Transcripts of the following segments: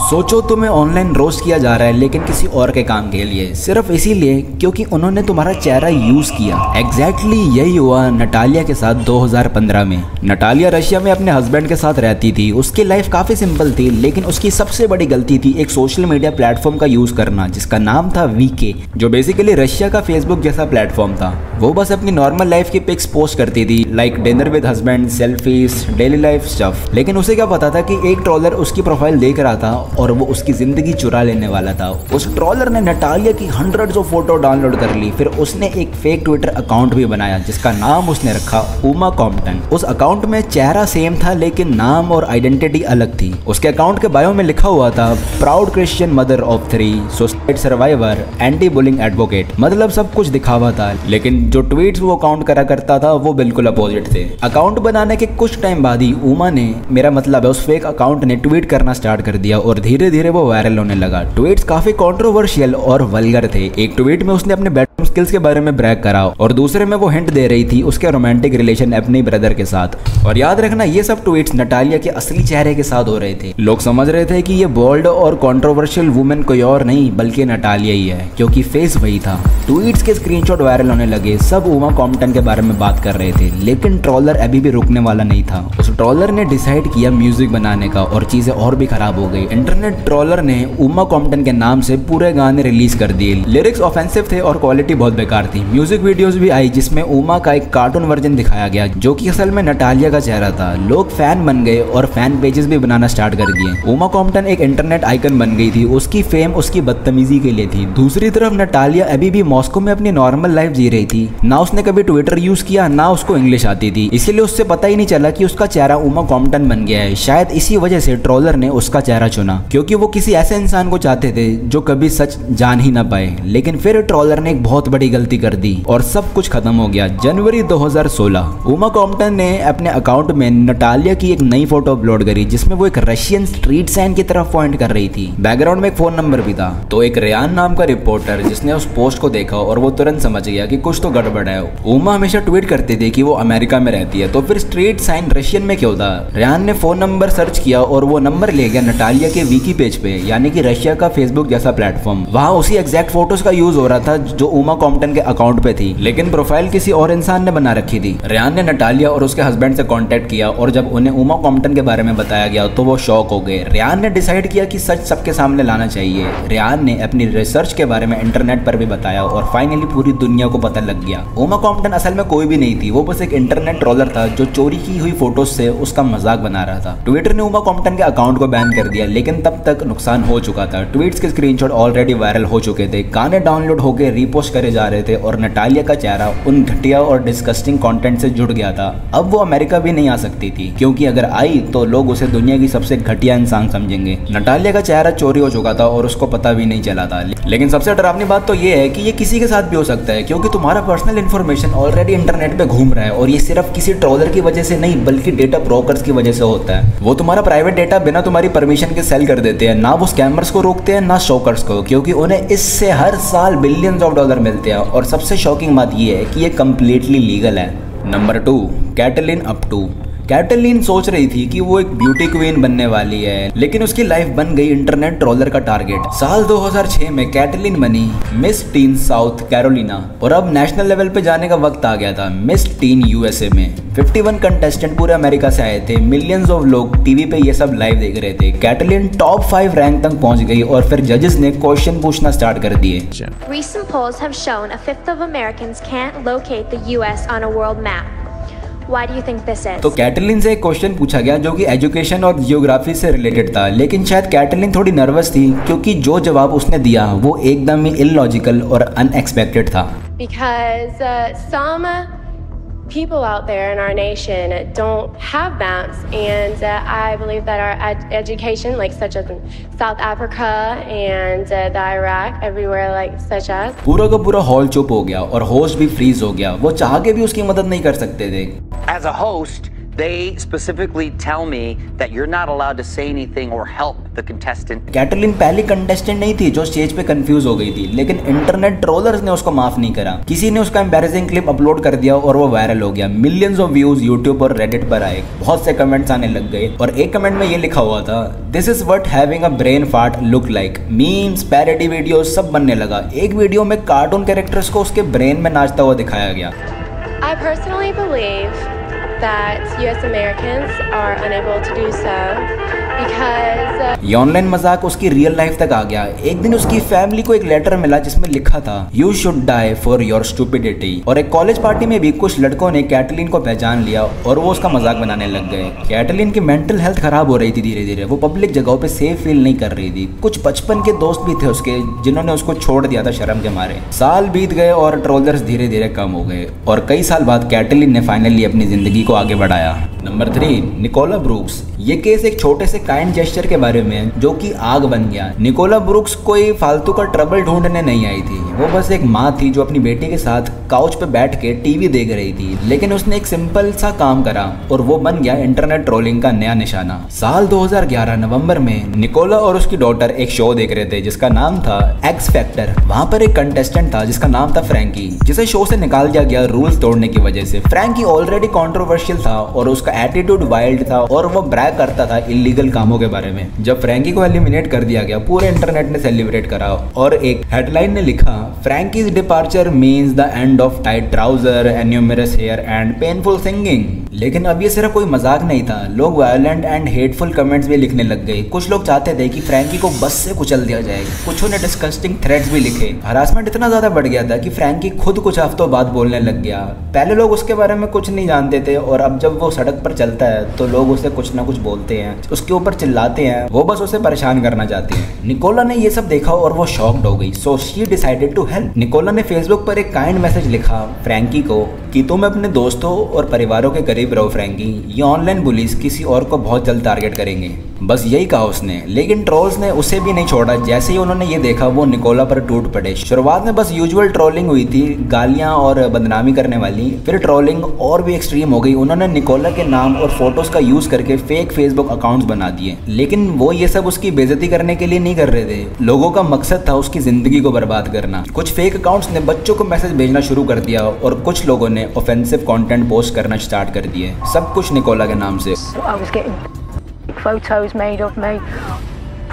सोचो तुम्हें online roast किया जा रहा है लेकिन किसी और के काम के लिए, सिर्फ इसीलिए क्योंकि उन्होंने तुम्हारा चेहरा यूज किया। एग्जैक्टली यही हुआ नटालिया के साथ 2015 में। नटालिया रशिया में अपने हस्बैंड के साथ रहती थी। उसकी लाइफ काफी सिंपल थी, लेकिन उसकी सबसे बड़ी गलती थी एक सोशल मीडिया प्लेटफॉर्म का यूज करना जिसका नाम था वीके, जो बेसिकली रशिया का फेसबुक जैसा प्लेटफॉर्म था। वो बस अपनी नॉर्मल लाइफ की पिक्स पोस्ट करती थी, like dinner with husband, selfies, daily life stuff. लेकिन उसे क्या पता था कि एक ट्रोलर उसकी प्रोफाइल देख रहा था और वो उसकी जिंदगी चुरा लेने वाला था। उस ट्रोलर ने नटालिया की हंड्रेड्स ऑफ फोटो डाउनलोड कर ली। फिर उसने एक फेक ट्विटर अकाउंट भी बनाया जिसका नाम उसने रखा उमा कॉम्पटन। उस अकाउंट में चेहरा सेम था लेकिन नाम और आइडेंटिटी अलग थी। उसके अकाउंट के बायो में लिखा हुआ था proud Christian mother of 3, suicide survivor, anti bullying advocate. मतलब सब कुछ दिखावा था, लेकिन जो ट्वीट्स वो अकाउंट करा करता था वो बिल्कुल अपोजिट थे। अकाउंट बनाने के कुछ टाइम बाद ही उमा ने, मेरा मतलब है उस फेक अकाउंट ने, ट्वीट करना स्टार्ट कर दिया और धीरे धीरे वो वायरल होने लगा। ट्वीट्स काफी कंट्रोवर्शियल और वल्गर थे। एक ट्वीट में उसने अपने बेडरूम स्किल्स के बारे में ब्रैग करा और दूसरे में वो हिंट दे रही थी उसके रोमांटिक रिलेशन अपने ब्रदर के साथ। और याद रखना ये सब ट्वीट्स नटालिया के असली चेहरे के साथ हो रहे थे। लोग समझ रहे थे कि ये बोल्ड और कंट्रोवर्शियल वुमेन कोई और नहीं बल्कि नटालिया ही है, क्योंकि फेस वही था। ट्वीट्स के स्क्रीनशॉट वायरल होने लगे, सब उमा कॉम्पटन के बारे में बात कर रहे थे, लेकिन ट्रोलर अभी भी रुकने वाला नहीं था। उस ट्रोलर ने डिसाइड किया म्यूजिक बनाने का और चीजें और भी खराब हो गई। इंटरनेट ट्रोलर ने उमा कॉम्पटन के नाम से पूरे गाने रिलीज कर दिए। लिरिक्स ऑफेंसिव थे और क्वालिटी बहुत बेकार थी। म्यूजिक वीडियोस भी आई जिसमें उमा का एक कार्टून वर्जन दिखाया गया जो कि असल में नटालिया का चेहरा था। लोग फैन बन गए और फैन पेजेस भी बनाना स्टार्ट कर दिए। उमा कॉम्पटन एक इंटरनेट आइकन बन गई थी। उसकी फेम उसकी बदतमीजी के लिए थी। दूसरी तरफ नटालिया अभी भी मॉस्को में अपनी नॉर्मल लाइफ जी रही थी। ना उसने कभी ट्विटर यूज किया, ना उसको इंग्लिश आती थी, इसीलिए उससे पता ही नहीं चला कि उसका चेहरा उमा कॉम्पटन बन गया है। शायद इसी वजह से ट्रोलर ने उसका चेहरा चुना, क्योंकि वो किसी ऐसे इंसान को चाहते थे जो कभी सच जान ही ना पाए। लेकिन फिर ट्रोलर ने एक बहुत बड़ी गलती कर दी और सब कुछ खत्म हो गया। जनवरी 2016 उमा कॉम्पटन ने अपने अकाउंट में नटालिया की एक नई फोटो अपलोड करी जिसमें वो एक रशियन स्ट्रीट साइन की तरफ पॉइंट कर रही थी। बैकग्राउंड में एक फोन नंबर भी था। तो एक रेयान नाम का रिपोर्टर जिसने उस पोस्ट को देखा और वो तुरंत समझ गया कि कुछ तो गड़बड़ है। उमा हमेशा ट्वीट करती थी कि वो अमेरिका में रहती है, तो फिर स्ट्रीट साइन रशियन में क्यों था? रेयान ने फोन नंबर सर्च किया और वो नंबर ले गया नटालिया के विकी पेज पे, यानी कि रशिया का फेसबुक जैसा प्लेटफॉर्म। वहाँ उसी एग्जैक्ट फोटोज का यूज हो रहा था जो उमा कॉम्पटन के अकाउंट पे थी, लेकिन प्रोफाइल किसी और इंसान ने बना रखी थी। रेयान ने नटालिया और उसके हस्बैंड से कांटेक्ट किया और जब उन्हें उमा कॉम्पटन के बारे में बताया गया तो वो शॉक हो गए। रेयान ने डिसाइड किया कि सच सबके सामने लाना चाहिए। रेयान ने अपनी रिसर्च के बारे में इंटरनेट पर भी बताया और फाइनली पूरी दुनिया को पता लग गया उमा कॉम्पटन असल में कोई भी नहीं थी। वो बस एक इंटरनेट ट्रोलर था जो चोरी की हुई फोटोज से उसका मजाक बना रहा था। ट्विटर ने उमा कॉम्पटन के अकाउंट को बैन कर दिया, लेकिन तब तक नुकसान हो चुका था। ट्वीट्स के स्क्रीनशॉट ऑलरेडी वायरल हो चुके थे, गाने डाउनलोड होकर रीपोस्ट करे जा रहे थे और नटालिया का चेहरा उन घटिया और डिस्कस्टिंग कंटेंट से जुड़ गया था। अब वो अमेरिका भी नहीं आ सकती थी, क्योंकि अगर आई तो लोग उसे दुनिया की सबसे घटिया इंसान समझेंगे। नटालिया का चेहरा चोरी हो चुका था और उसको पता भी नहीं चला था। लेकिन सबसे डरावनी बात तो ये है कि ये किसी के साथ भी हो सकता है, क्योंकि तुम्हारा पर्सनल इन्फॉर्मेशन ऑलरेडी इंटरनेट पे घूम रहा है और ये सिर्फ किसी ट्रोलर की वजह से नहीं बल्कि डेटा ब्रोकर्स की वजह से होता है। वो तुम्हारा प्राइवेट डेटा बिना तुम्हारी परमिशन के सेल कर देते हैं। ना वो स्कैमर्स को रोकते हैं ना स्टॉकर्स को, क्योंकि उन्हें इससे हर साल बिलियंस ऑफ डॉलर मिलते हैं। और सबसे शॉकिंग बात ये है कि ये कंप्लीटली लीगल है। Number 2, Caitlin Upton. कैटलिन सोच रही थी कि वो एक ब्यूटी क्वीन बनने वाली है, लेकिन उसकी लाइफ बन गई इंटरनेट ट्रोलर का टारगेट। साल 2006 में कैटलिन बनी मिस टीन साउथ कैरोलिना और अब नेशनल लेवल पे जाने का वक्त आ गया था। मिस टीन यूएसए में 51 कंटेस्टेंट पूरे अमेरिका से आए थे। मिलियंस ऑफ लोग टीवी पे ये सब लाइव देख रहे थे। कैटलिन टॉप 5 रैंक तक पहुंच गई और फिर जजेस ने क्वेश्चन पूछना स्टार्ट कर दिए। Recent polls have shown a fifth of Americans can't locate the US on a world map. Why do you think this is? तो कैटलिन से एक क्वेश्चन पूछा गया जो कि एजुकेशन और जियोग्राफी से रिलेटेड था, लेकिन शायद कैटलिन थोड़ी नर्वस थी क्योंकि जो जवाब उसने दिया वो एकदम ही इलॉजिकल और अनएक्सपेक्टेड था। Because some people out there in our nation don't have maps, and I believe that our education, like such as in South Africa and the Iraq, everywhere like such as, पूरा का पूरा hall चुप हो गया और host भी freeze हो गया। वो चाह के भी उसकी मदद नहीं कर सकते थे। As a host, They specifically tell me that you're not allowed to say anything or help the contestant. Caitlin पहली कंटेस्टेंट नहीं थी जो स्टेज पे कंफ्यूज हो गई थी, लेकिन इंटरनेट ट्रोलर्स ने उसको माफ नहीं करा। किसी ने उसका एम्बैरेसिंग क्लिप अपलोड कर दिया और वो वायरल हो गया। मिलियंस ऑफ व्यूज यूट्यूब और रेडिट पर आए, बहुत से कमेंट्स आने लग गए और एक कमेंट में ये लिखा हुआ था, this is what having a brain fart look like. Memes, parody videos सब बनने लगा। एक वीडियो में कार्टून कैरेक्टर्स को उसके ब्रेन में नाचता हुआ दिखाया गया। I personally believe that US Americans are unable to do so because ये ऑनलाइन मजाक उसकी रियल लाइफ तक आ गया। एक दिन उसकी फैमिली को एक लेटर मिला जिसमें लिखा था, you should die for your stupidity. और एक कॉलेज पार्टी में भी कुछ लड़कों ने कैटलिन को पहचान लिया और वो उसका मजाक बनाने लग गए। कैटलिन की मेंटल हेल्थ खराब हो रही थी धीरे धीरे। वो पब्लिक जगहों पे सेफ फील नहीं कर रही थी। कुछ बचपन के दोस्त भी थे उसके जिन्होंने उसको छोड़ दिया था शर्म के मारे। साल बीत गए और ट्रोलर्स धीरे धीरे कम हो गए और कई साल बाद कैटलिन ने फाइनली अपनी जिंदगी को आगे बढ़ाया। Number 3, Nicola Brooks. ये केस एक छोटे से काइंड जेस्चर के बारे में जो कि आग बन गया। निकोला ब्रूक्स कोई फालतू का ट्रबल ढूंढने नहीं आई थी। वो बस एक माँ थी जो अपनी बेटी के साथ काउच पे बैठ के टीवी देख रही थी, लेकिन उसने एक सिंपल सा काम करा और वो बन गया इंटरनेट ट्रोलिंग का नया निशाना। साल 2011 नवंबर में निकोला और उसकी डॉटर एक शो देख रहे थे जिसका नाम था एक्स फैक्टर। वहाँ पर एक कंटेस्टेंट था जिसका नाम था फ्रैंकी, जिसे शो से निकाल दिया गया रूल्स तोड़ने की वजह से। फ्रैंकी ऑलरेडी कंट्रोवर्शियल था और उसका एटीट्यूड वाइल्ड था और वो ब्रैग करता था इलीगल कामों के बारे में। जब फ्रैंकी को एलिमिनेट कर दिया गया, पूरे इंटरनेट ने सेलिब्रेट करा और एक हेडलाइन ने लिखा, Frankie's departure means the end of tight trouser and numerous hair and painful singing. लेकिन अब ये सिर्फ कोई मजाक नहीं था। लोग वायलेंट एंड हेटफुल कमेंट्स भी लिखने लग गए। कुछ लोग चाहते थे कि फ्रैंकी को बस से कुचल दिया जाए। कुछों ने डिस्कस्टिंग थ्रेड्स भी लिखे। हरासमेंट इतना ज्यादा बढ़ गया था कि फ्रैंकी खुद कुछ हफ्तों बाद बोलने लग गया। पहले लोग उसके बारे में कुछ नहीं जानते थे और अब जब वो सड़क पर चलता है तो लोग उसे कुछ ना कुछ बोलते हैं, उसके ऊपर चिल्लाते हैं। वो बस उसे परेशान करना चाहते हैं। निकोला ने ये सब देखा और वो शॉक्ड हो गई। So she decided to help. Nicola ने फेसबुक पर एक काइंड मैसेज लिखा फ्रैंकी को कि तुम अपने दोस्तों और परिवारों के करीब रहो फ्रैंकी, ये ऑनलाइन बुलीज किसी और को बहुत जल्द टारगेट करेंगे। बस यही कहा उसने। लेकिन ट्रोल्स ने उसे भी नहीं छोड़ा। जैसे ही उन्होंने ये देखा वो निकोला पर टूट पड़े। शुरुआत में बस यूजुअल ट्रोलिंग हुई थी, गालियां और बदनामी करने वाली। फिर ट्रोलिंग और भी एक्सट्रीम हो गई। उन्होंने निकोला के नाम और फोटोज का यूज करके फेक फेसबुक अकाउंट्स बना दिए। लेकिन वो ये सब उसकी बेइज्जती करने के लिए नहीं कर रहे थे। लोगों का मकसद था उसकी जिंदगी को बर्बाद करना। कुछ फेक अकाउंट्स ने बच्चों को मैसेज भेजना शुरू कर दिया और कुछ लोगों ने ऑफेंसिव कंटेंट पोस्ट करना स्टार्ट कर दिए। सब कुछ निकोला के नाम से।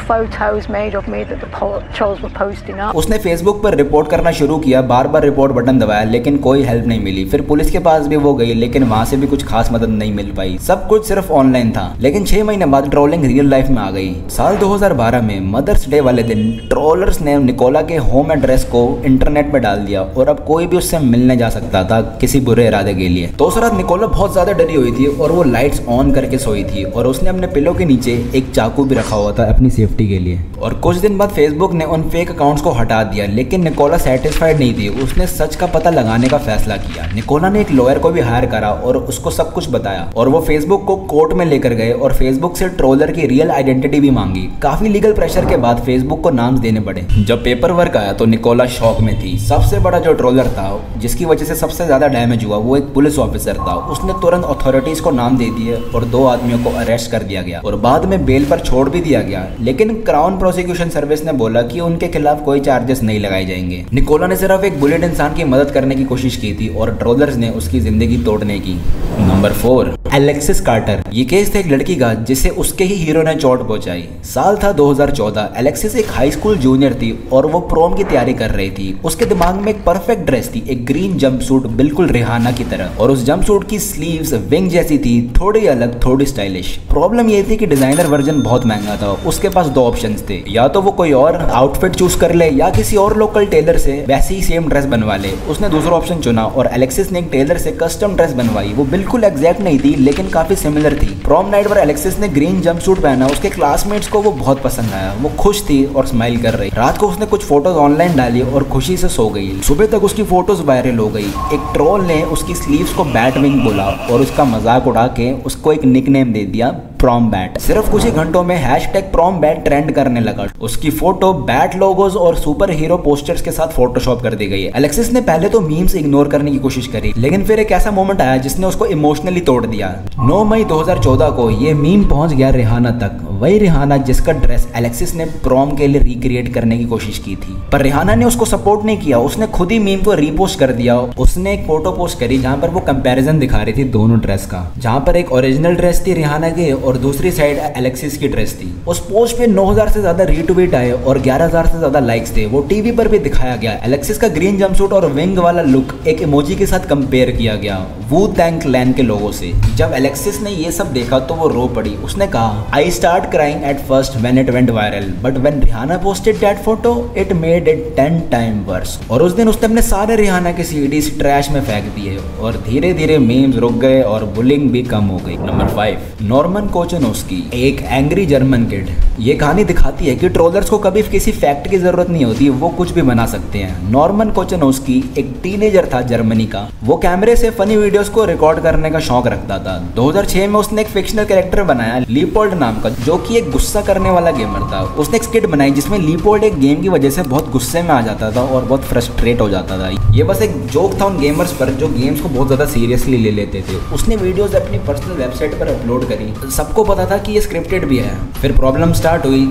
Photos made of me that the trolls were posting up. उसने फेसबुक पर रिपोर्ट करना शुरू किया। बार बार रिपोर्ट बटन दबाया लेकिन कोई हेल्प नहीं मिली। फिर पुलिस के पास भी वो गई लेकिन वहां से भी कुछ खास मदद नहीं मिल पाई। सब कुछ सिर्फ ऑनलाइन था। लेकिन 6 महीने बाद ट्रोलिंग रियल लाइफ में आ गई। साल 2012 में मदर्स डे वाले दिन ट्रोलर्स ने निकोला के होम एड्रेस को इंटरनेट पर डाल दिया और अब कोई भी उससे मिलने जा सकता था किसी बुरे इरादे के लिए। तो उस रात निकोला बहुत ज्यादा डरी हुई थी और वो लाइट्स ऑन करके सोई थी और उसने अपने पिलो के नीचे एक चाकू भी रखा हुआ था अपनी सेफ्टी के लिए। और कुछ दिन बाद फेसबुक ने उन फेक अकाउंट्स को हटा दिया। लेकिन निकोला सेटिस्फाइड नहीं थी। उसने सच का पता लगाने का फैसला किया। निकोला ने एक लॉयर को भी हायर करा और उसको सब कुछ बताया और वो फेसबुक को कोर्ट में लेकर गए और फेसबुक से ट्रोलर की रियल आइडेंटिटी भी मांगी। काफी लीगल प्रेशर के बाद फेसबुक को नाम देने पड़े। जब पेपर वर्क आया तो निकोला शॉक में थी। सबसे बड़ा जो ट्रोलर था जिसकी वजह से सबसे ज्यादा डैमेज हुआ वो एक पुलिस ऑफिसर था। उसने तुरंत अथॉरिटीज को नाम दे दिए और 2 आदमियों को अरेस्ट कर दिया गया और बाद में बेल पर छोड़ भी दिया गया। लेकिन क्राउन प्रोसिक्यूशन सर्विस ने बोला कि उनके खिलाफ कोई चार्जेस नहीं लगाए जाएंगे। निकोला ने सिर्फ एक बुलेट इंसान की मदद करने की कोशिश की थी और ट्रोलर्स ने उसकी जिंदगी तोड़ने की। Number 4, Alexis Carter. ये केस था एक लड़की का जिसे उसके ही हीरो ने चोट पहुंचाई। साल था 2014। एलेक्सिस एक हाई स्कूल जूनियर थी और वो प्रोम की तैयारी कर रही थी। उसके दिमाग में एक परफेक्ट ड्रेस थी, एक ग्रीन जंपसूट बिल्कुल रिहाना की तरह, और उस जंपसूट की स्लीव्स विंग जैसी थी, थोड़ी अलग थोड़ी स्टाइलिश। प्रॉब्लम ये थी कि डिजाइनर वर्जन बहुत महंगा था। उसके पास 2 ऑप्शंस थे, या तो वो कोई और आउटफिट चूज कर ले या किसी और लोकल टेलर से वैसी ही सेम ड्रेस बनवा ले। उसने दूसरा ऑप्शन चुना और एलेक्सिस ने एक टेलर से कस्टम ड्रेस बनवाई। वो बिल्कुल एग्जैक्ट नहीं थी लेकिन काफी सिमिलर थी। प्रॉम नाइट पर एलेक्सिस ने ग्रीन जंपसूट पहना। उसके क्लासमेट्स को वो बहुत पसंद आया। वो खुश थी और स्माइल कर रही। रात को उसने कुछ फोटोज ऑनलाइन डाली और खुशी से सो गई। सुबह तक उसकी फोटोज वायरल हो गई। एक ट्रोल ने उसकी स्लीव्स को बैट विंग बोला और उसका मजाक उड़ा के उसको एक निकनेम दे दिया, प्रॉम बैट। सिर्फ कुछ ही घंटों में हैशटैग प्रॉम बैट ट्रेंड करने लगा। उसकी फोटो बैट लोगोस और सुपर हीरो पोस्टर्स के साथ फोटोशॉप कर दी गई। एलेक्सिस ने पहले तो मीम्स इग्नोर करने की कोशिश करी, लेकिन फिर एक ऐसा मोमेंट आया जिसने उसको इमोशनली तोड़ दिया। 9 मई 2014 को ये मीम पहुंच गया रिहाना तक। वही रिहाना जिसका ड्रेस एलेक्सिस ने प्रॉम के लिए रिक्रिएट करने की कोशिश की थी, पर रिहाना ने उसको सपोर्ट नहीं किया। उसने खुद ही मीम को रीपोस्ट कर दिया। उसने एक फोटो पोस्ट करी जहां पर वो कंपैरिजन दिखा रही थी दोनों ड्रेस का, जहां पर एक ओरिजिनल ड्रेस थी रिहाना की और दूसरी साइड एलेक्सिस की ड्रेस थी। उस पोस्ट पे 9000 से ज्यादा रीट्वीट आए और 11000 से ज्यादा लाइक्स थे। वो टीवी पर भी दिखाया गया। एलेक्सिस का ग्रीन जंपसूट और विंग वाला लुक एक इमोजी के साथ कंपेयर किया गया वू टैंग क्लैन के लोगों से। जब एलेक्सिस ने ये सब देखा तो वो रो पड़ी। उसने कहा, I start crying at first when it went viral, but when Rihanna posted that photo it made it 10 time worse. और उस दिन उसने अपने सारे रिहाना के सीडीज ट्रैश में फेंक दिए और धीरे धीरे मीम्स रुक गए और बुलिंग भी कम हो गई। नंबर 5, नॉर्मन कोचेनोस्की, एक एंग्री जर्मन किड। ये कहानी दिखाती है कि ट्रोलर्स को कभी किसी फैक्ट की जरूरत नहीं होती, वो कुछ भी बना सकते हैं। नॉर्मन कोचेनोस्की एक टीनेजर था जर्मनी का। वो कैमरे से फनी वीडियोस को रिकॉर्ड करने का शौक रखता था। 2006 में उसने एक फिक्शनल कैरेक्टर बनाया लीपोल्ड नाम का, जो कि एक गुस्सा करने वाला गेमर था। उसने एक स्किट बनाई जिसमें लीपोल्ड एक गेम की वजह से बहुत गुस्से में आ जाता था और बहुत फ्रस्ट्रेट हो जाता था। ये बस एक जोक था उन गेमर्स पर जो गेम्स को बहुत ज्यादा सीरियसली ले लेते थे। उसने वीडियोस अपनी पर्सनल वेबसाइट पर अपलोड करी। सबको पता था कि ये स्क्रिप्टेड भी है। फिर प्रॉब्लम स्टार्ट हुई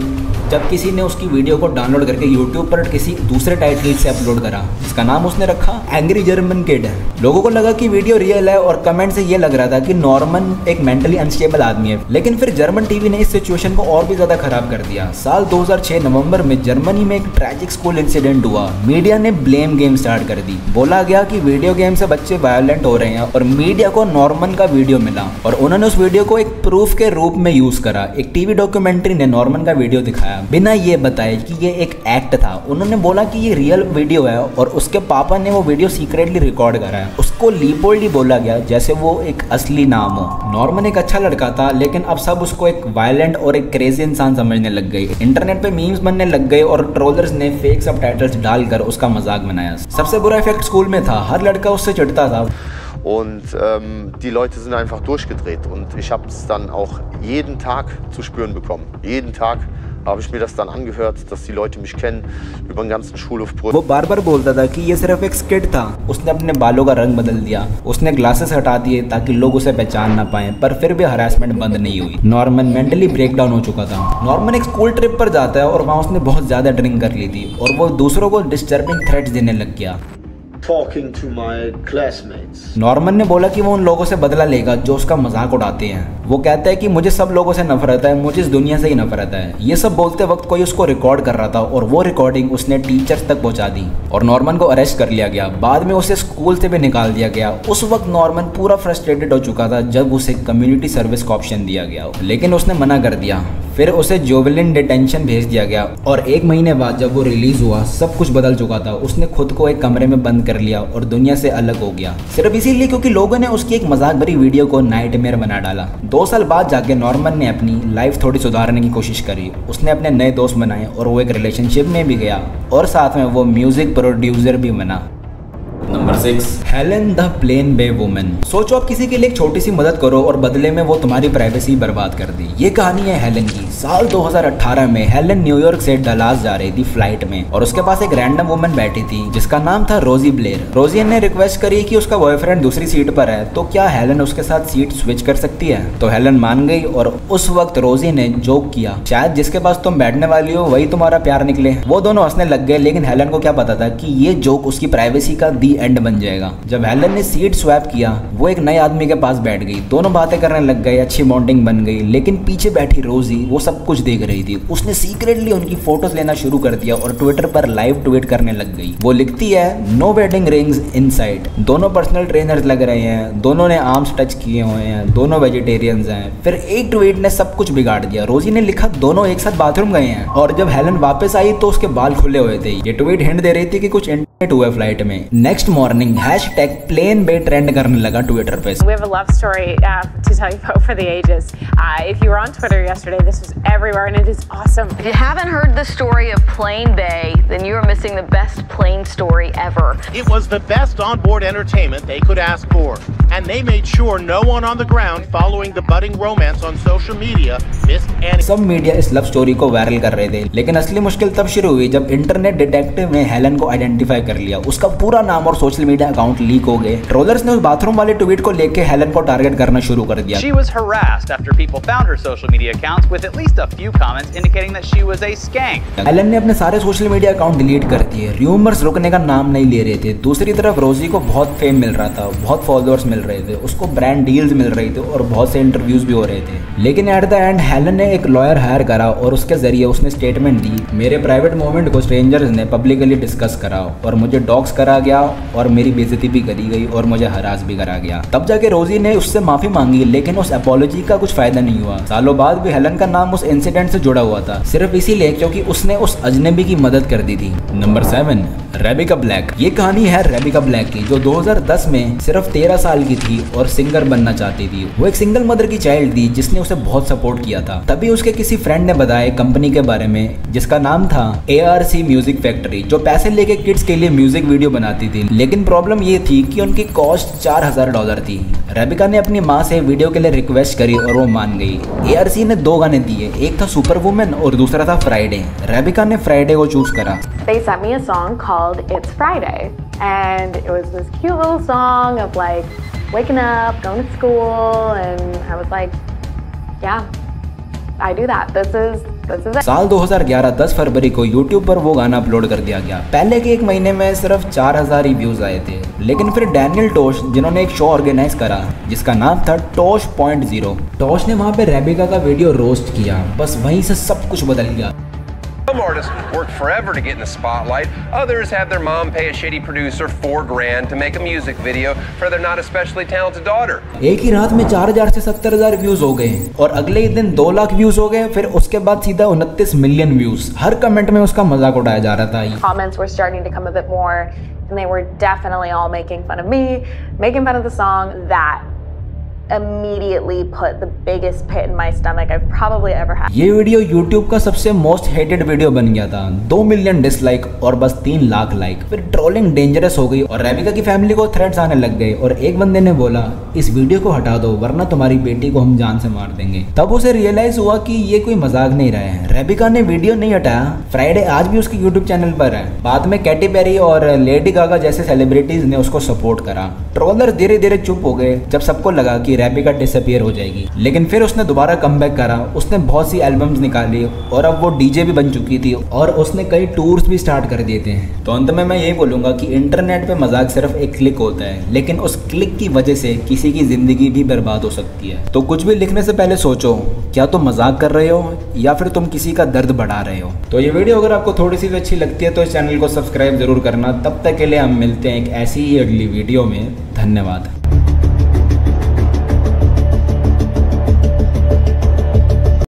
जब किसी ने उसकी वीडियो को डाउनलोड करके यूट्यूब पर किसी दूसरे टाइटल से अपलोड करा, जिसका नाम उसने रखा एंग्री जर्मन किड। लोगों को लगा कि वीडियो रियल है और कमेंट से ये लग रहा था कि नॉर्मन एक मेंटली अनस्टेबल आदमी है। लेकिन फिर जर्मन टीवी ने इस सिचुएशन को और भी ज्यादा खराब कर दिया। साल 2006 नवंबर में जर्मनी में एक ट्रैजिक स्कूल इंसिडेंट हुआ। मीडिया ने ब्लेम गेम स्टार्ट कर दी। बोला गया कि वीडियो गेम से बच्चे वायलेंट हो रहे हैं और मीडिया को नॉर्मन का वीडियो मिला और उन्होंने उस वीडियो को एक प्रूफ के रूप में यूज करा। एक टीवी डॉक्यूमेंट्री ने नॉर्मन का वीडियो दिखाया बिना ये बताए कि ये एक एक्ट था। उन्होंने बोला कि ये रियल वीडियो है और उसके पापा ने वो वीडियो सीक्रेटली रिकॉर्ड करा है। उसको लीपोल्ड ही बोला गया जैसे वो एक असली नाम हो। नॉर्मन एक अच्छा लड़का था, लेकिन अब सब उसको एक वायलेंट और एक क्रेजी इंसान समझने लग गए। इंटरनेट पे मीम्स बनने लग गए और ट्रोलर्स ने फेक सबटाइटल्स डालकर उसका मजाक बनाया। सबसे बुरा इफेक्ट स्कूल में था। हर लड़का उससे चिढ़ता था। Und die Leute sind einfach durchgedreht und ich habe es dann auch jeden Tag zu spüren bekommen. Jeden Tag habe ich mir das dann angehört, dass die Leute mich kennen über den ganzen Schulhof. वो बार बार बोलता था कि ये सिर्फ एक skit था। उसने अपने बालों का रंग बदल दिया, उसने ग्लासेस हटा दिए ताकि लोग उसे पहचान ना पाए, पर फिर भी हरासमेंट बंद नहीं हुई। नॉर्मन मेंटली ब्रेकडाउन हो चुका था। नॉर्मन एक स्कूल ट्रिप पर जाता है और वहाँ उसने बहुत ज़्यादा ड्रिंक कर ली थी और वो दूसरों को डिस्टर्बिंग थ्रेट्स देने लग गया। Talking to my classmates. Norman ने बोला कि वो उन लोगों से बदला लेगा जो उसका मजाक उड़ाते हैं। वो कहता है कि मुझे सब लोगों से नफरत है, मुझे इस दुनिया से ही नफरत है। ये सब बोलते वक्त कोई उसको रिकॉर्ड कर रहा था और वो रिकॉर्डिंग उसने टीचर्स तक पहुंचा दी और नॉर्मन को अरेस्ट कर लिया गया। बाद में उसे स्कूल से भी निकाल दिया गया। उस वक्त नॉर्मन पूरा फ्रस्ट्रेटेड हो चुका था जब उसे कम्युनिटी सर्विस का ऑप्शन दिया गया, लेकिन उसने मना कर दिया। फिर उसे जोवेलिन डिटेंशन भेज दिया गया और 1 महीने बाद जब वो रिलीज हुआ सब कुछ बदल चुका था। उसने खुद को एक कमरे में बंद कर लिया और दुनिया से अलग हो गया, सिर्फ इसीलिए क्योंकि लोगों ने उसकी एक मजाक भरी वीडियो को नाइटमेयर बना डाला। 2 साल बाद जाके नॉर्मन ने अपनी लाइफ थोड़ी सुधारने की कोशिश करी। उसने अपने नए दोस्त बनाए और वो एक रिलेशनशिप में भी गया और साथ में वो म्यूजिक प्रोड्यूसर भी बना। Number 6, Helen the plane bae woman. सोचो आप किसी के लिए एक छोटी सी मदद करो और बदले में वो तुम्हारी प्राइवेसी बर्बाद कर दी। ये कहानी है हेलन की। साल 2018 में हेलन न्यूयॉर्क से डलास जा रही थी फ्लाइट में और उसके पास एक रैंडम वुमन बैठी थी जिसका नाम था रोजी ब्लेयर। रोजी ने रिक्वेस्ट करी कि उसका बॉयफ्रेंड दूसरी सीट पर है तो क्या हेलन उसके साथ सीट स्विच कर सकती है। तो हेलन मान गई और उस वक्त रोजी ने जोक किया, शायद जिसके पास तुम बैठने वाली हो वही तुम्हारा प्यार निकले। वो दोनों हंसने लग गए, लेकिन हेलन को क्या पता था कि ये जोक उसकी प्राइवेसी का दी एंड बन जाएगा। जब हेलन ने सीट स्वैप किया वो एक नए आदमी के पास बैठ गई। दोनों बातें करने लग गए, अच्छी बॉन्डिंग बन गई। लेकिन पीछे बैठी रोजी वो सब कुछ देख रही थी। उसने सीक्रेटली उनकी फोटोज लेना शुरू कर दिया और ट्विटर पर लाइव ट्वीट करने लग गई। वो लिखती है, नो वेडिंग रिंग्स इनसाइड। दोनों पर्सनल ट्रेनर्स लग रहे हैं, दोनों ने आर्म्स टच किए हुए हैं, दोनों वेजिटेरियंस हैं। फिर एक ट्वीट ने सब कुछ बिगाड़ दिया। रोजी ने लिखा, दोनों एक साथ बाथरूम गए हैं। और जब हेलन वापस आई तो उसके बाल खुले हुए थे। ये ट्वीट हिंट दे रही थी कि कुछ इंटरनेट हुआ फ्लाइट में। नेक्स्ट मॉर्निंग #प्लेन ट्रेंड करने लगा ट्विटर पे। We have a love story to tell you about for the ages. If you were on Twitter yesterday, this was everywhere and it is awesome. If you haven't heard the story of Plane Bay, then you are missing the best plane story ever. It was the best onboard entertainment they could ask for, and they made sure no one on the ground following the budding romance on social media missed any. सब media इस love story को viral कर रहे थे, लेकिन असली मुश्किल तब शुरू हुई जब इंटरनेट डिटेक्टिव ने हेलन को आइडेंटिफाई कर लिया। उसका पूरा नाम और सोशल मीडिया अकाउंट लीक हो गए। ट्रोलर्स ने उस बाथरूम वाले ट्वीट को लेके हेलन को टारगेट करना शुरू कर दिया। She was harassed after people found her social media accounts with at least a few comments indicating that she was a skank. Helen ने अपने सारे सोशल मीडिया अकाउंट डिलीट कर दिए। र्यूमर्स रुकने का नाम नहीं ले रहे थे। दूसरी तरफ रोजी को बहुत फेम मिल रहा था, बहुत फॉलोअर्स मिल रहे थे, उसको ब्रांड डील्स मिल रही थे और बहुत से इंटरव्यूज भी हो रहे थे। लेकिन एट द एंड हेलन ने एक लॉयर हायर करा और उसके जरिए उसने स्टेटमेंट दी, मेरे प्राइवेट मोमेंट को स्ट्रेंजर्स ने पब्लिकली डिस्कस करा और मुझे डॉक्स करा गया और मेरी बेइज्जती भी करी गई और मुझे हरास भी करा गया। तब जाके रोजी ने उससे माफी मांगी, लेकिन उस अपॉलॉजी का कुछ फायदा नहीं हुआ। सालों बाद भी हेलन का नाम उस इंसिडेंट से जुड़ा हुआ था, सिर्फ इसीलिए क्योंकि उसने उस अजनबी की मदद कर दी थी। Number 7, Rebecca Black. ये कहानी है रेबिका ब्लैक की, जो 2010 में सिर्फ 13 साल की थी और सिंगर बनना चाहती थी। वो एक सिंगल मदर की चाइल्ड थी जिसने उसे बहुत सपोर्ट किया था। तभी उसके किसी फ्रेंड ने बताया कंपनी के बारे में जिसका नाम था ARC म्यूजिक फैक्ट्री, जो पैसे लेके किड्स के लिए म्यूजिक वीडियो बनाती थी। लेकिन प्रॉब्लम ये थी कि उनकी कॉस्ट $4000 थी। रेबिका ने अपनी माँ से वीडियो के लिए रिक्वेस्ट करी और वो मान गई। ARC ने 2 गाने दिए, एक था सुपर वुमेन और दूसरा था फ्राइडे। रेबिका ने फ्राइडे को चूज करा। They sent me a song called It's Friday, and it was this cute little song of like waking up, going to school, and I was like, yeah, I do that. This is it. साल 2011 10 फरवरी को YouTube पर वो गाना upload कर दिया गया। पहले के 1 महीने में सिर्फ 4000 ही व्यूज आए थे, लेकिन फिर डैनियल टोश, जिन्होंने एक शो ऑर्गेनाइज करा जिसका नाम था Tosh.0, टोश ने वहाँ पे रेबिका का वीडियो रोस्ट किया। बस वहीं से सब कुछ बदल गया। Some artists work forever to get in the spotlight. Others have their mom pay a shitty producer $4,000 to make a music video for their not especially talented daughter. एक ही रात में 4000 से 70000 व्यूज हो गए और अगले ही दिन 2 लाख व्यूज हो गए। फिर उसके बाद सीधा 29 मिलियन व्यूज। हर कमेंट में उसका मजाक उड़ाया जा रहा था। Comments were starting to come a bit more, and they were definitely all making fun of me, making fun of the song. That immediately put the biggest pit in my stomach I've probably ever had. ये video YouTube का सबसे most hated video बन गया था। 2 million dislike और बस 3 lakh like. फिर trolling dangerous हो गई और रेबिका की फैमिली को थ्रेट्स आने लग गए और एक बंदे ने बोला इस वीडियो को हटा दो वरना तुम्हारी बेटी को हम जान से मार देंगे। तब उसे रियलाइज हुआ कि ये कोई मजाक नहीं रहा है। रेबिका ने वीडियो नहीं हटाया। फ्राइडे आज भी उसके YouTube चैनल पर है। बाद में कैटी पेरी और लेडी गागा जैसे सेलिब्रिटीज ने उसको सपोर्ट करा। ट्रोलर धीरे धीरे चुप हो गए जब सबको लगा कि रेबिका डिसअपीयर हो जाएगी, लेकिन फिर उसने दोबारा कमबैक करा। उसने बहुत सी एल्बम्स निकाली और अब वो डीजे भी बन चुकी थी और उसने कई टूर्स भी स्टार्ट कर दिए थे। तो अंत में मैं यही बोलूंगा कि इंटरनेट पे मजाक सिर्फ एक क्लिक होता है, लेकिन उस क्लिक की वजह से किसी की जिंदगी भी बर्बाद हो सकती है। तो कुछ भी लिखने से पहले सोचो, क्या तुम मजाक कर रहे हो या फिर तुम किसी का दर्द बढ़ा रहे हो। तो ये वीडियो अगर आपको थोड़ी सी भी अच्छी लगती है तो इस चैनल को सब्सक्राइब जरूर करना। तब तक के लिए हम मिलते हैं एक ऐसी ही अगली वीडियो में। धन्यवाद।